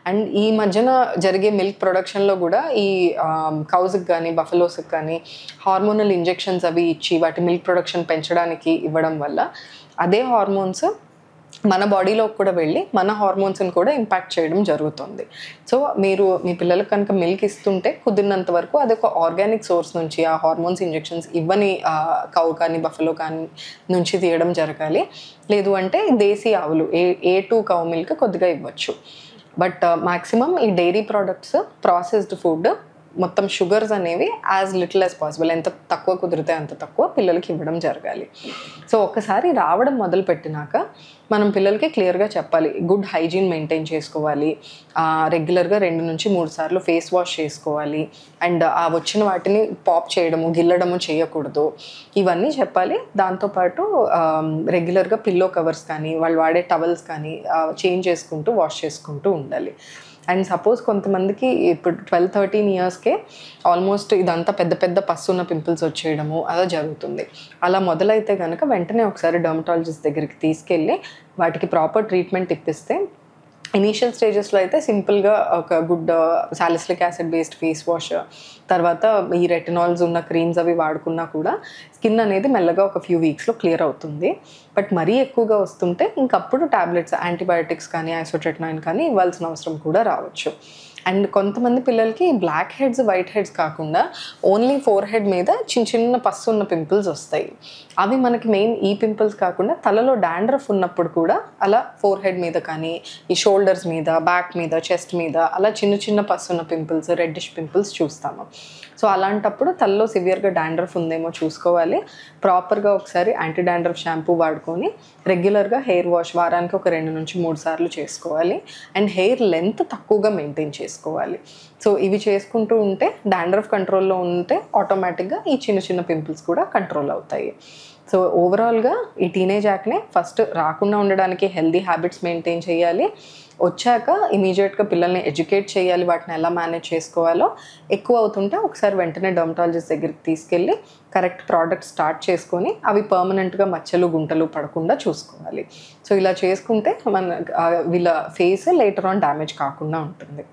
And ఈ మధ్యన జరిగే మిల్క్ ప్రొడక్షన్‌లో గూడా ఈ కౌస్‌కి గానీ, బఫెలోస్‌కి కానీ హార్మోనల్ ఇంజెక్షన్స్ అవి ఇచ్చి వాటి మిల్క్ ప్రొడక్షన్ పెంచడానికి ఇవ్వడం వల్ల అదే హార్మోన్స్ మన బాడీలోకి కూడా వెళ్ళి మన హార్మోన్స్‌ని కూడా ఇంపాక్ట్ చేయడం జరుగుతుంది. సో, మీరు మీ పిల్లలకి కనుక మిల్క్ ఇస్తుంటే కుదిరినంత వరకు అదొక ఆర్గానిక్ సోర్స్ నుంచి ఆ హార్మోన్స్ ఇంజెక్షన్స్ ఇవ్వని కౌ కానీ, బఫెలో కానీ నుంచి తీయడం జరగాలి. లేదు అంటే దేశీ ఆవులు ఏ2 కౌ మిల్క్ కొద్దిగా ఇవ్వచ్చు. బట్ మాక్సిమం ఈ డైరీ ప్రొడక్ట్స్, ప్రాసెస్డ్ ఫుడ్ మొత్తం షుగర్స్ అనేవి యాజ్ లిటిల్ యాజ్ పాసిబుల్ ఎంత తక్కువ కుదిరితే అంత తక్కువ పిల్లలకి ఇవ్వడం జరగాలి. సో, ఒక్కసారి రావడం మొదలుపెట్టినాక మనం పిల్లలకి క్లియర్‌గా చెప్పాలి. గుడ్ హైజీన్ మెయింటైన్ చేసుకోవాలి. రెగ్యులర్‌గా 2-3 సార్లు ఫేస్ వాష్ చేసుకోవాలి. అండ్ ఆ వచ్చిన వాటిని పాప్ చేయడము, గిల్లడము చేయకూడదు. ఇవన్నీ చెప్పాలి. దాంతోపాటు రెగ్యులర్‌గా పిల్లో కవర్స్ కానీ, వాళ్ళు వాడే టవల్స్ కానీ చేంజ్ చేసుకుంటూ, వాష్ చేసుకుంటూ ఉండాలి. అండ్ సపోజ్ కొంతమందికి ఇప్పుడు 12-13 ఇయర్స్‌కే ఆల్మోస్ట్ ఇదంతా పెద్ద పెద్ద పస్సున్న పింపుల్స్ వచ్చేయడము అలా జరుగుతుంది. అలా మొదలైతే గనక వెంటనే ఒకసారి డెర్మటాలజిస్ట్ దగ్గరికి తీసుకెళ్ళి వాటికి ప్రాపర్ ట్రీట్మెంట్ ఇప్పిస్తే ఇనీషియల్ స్టేజెస్‌లో అయితే సింపుల్‌గా ఒక good salicylic acid based face wash, తర్వాత ఈ రెటినాల్స్ ఉన్న క్రీమ్స్ అవి వాడుకున్నా కూడా స్కిన్ అనేది మెల్లగా ఒక ఫ్యూ వీక్స్‌లో క్లియర్ అవుతుంది. బట్ మరీ ఎక్కువగా వస్తుంటే ఇంకప్పుడు టాబ్లెట్స్, యాంటీబయాటిక్స్ కానీ, ఐసోట్రెటినాయిన్ కానీ ఇవ్వాల్సిన అవసరం కూడా రావచ్చు. అండ్ కొంతమంది పిల్లలకి బ్లాక్ హెడ్స్, వైట్ హెడ్స్ కాకుండా ఓన్లీ ఫోర్ హెడ్ మీద చిన్న చిన్న పస్సు ఉన్న పింపుల్స్ వస్తాయి. అవి మనకి మెయిన్ ఈ పింపుల్స్ కాకుండా తలలో డాండ్రఫ్ ఉన్నప్పుడు కూడా అలా ఫోర్ హెడ్ మీద కానీ, ఈ షోల్డర్స్ మీద, బ్యాక్ మీద, చెస్ట్ మీద అలా చిన్న చిన్న పస్సు ఉన్న పింపుల్స్, రెడ్డిష్ పింపుల్స్ చూస్తాము. సో అలాంటప్పుడు తలలో సివియర్గా డాండ్రఫ్ ఉందేమో చూసుకోవాలి. ప్రాపర్గా ఒకసారి యాంటీ డాండ్రఫ్ షాంపూ వాడుకొని రెగ్యులర్గా హెయిర్ వాష్ వారానికి ఒక 2-3 సార్లు చేసుకోవాలి. అండ్ హెయిర్ లెంత్ తక్కువగా మెయింటైన్ చేసుకోవాలి. సో ఇవి చేసుకుంటూ ఉంటే డాండ్రఫ్ కంట్రోల్లో ఉంటే ఆటోమేటిక్గా ఈ చిన్న చిన్న పింపుల్స్ కూడా కంట్రోల్ అవుతాయి. సో ఓవరాల్గా ఈ టీనేజ్ యాక్నే ఫస్ట్ రాకుండా ఉండడానికి హెల్దీ హ్యాబిట్స్ మెయింటైన్ చేయాలి. వచ్చాక ఇమీడియట్గా పిల్లల్ని ఎడ్యుకేట్ చేయాలి, వాటిని ఎలా మేనేజ్ చేసుకోవాలో. ఎక్కువ అవుతుంటే ఒకసారి వెంటనే డెర్మటాలజిస్ట్ దగ్గరికి తీసుకెళ్ళి కరెక్ట్ ప్రోడక్ట్ స్టార్ట్ చేసుకొని అవి పర్మనెంట్గా మచ్చలు, గుంటలు పడకుండా చూసుకోవాలి. సో ఇలా చేసుకుంటే మన వీళ్ళ ఫేస్ లేటర్ ఆన్ డ్యామేజ్ కాకుండా ఉంటుంది.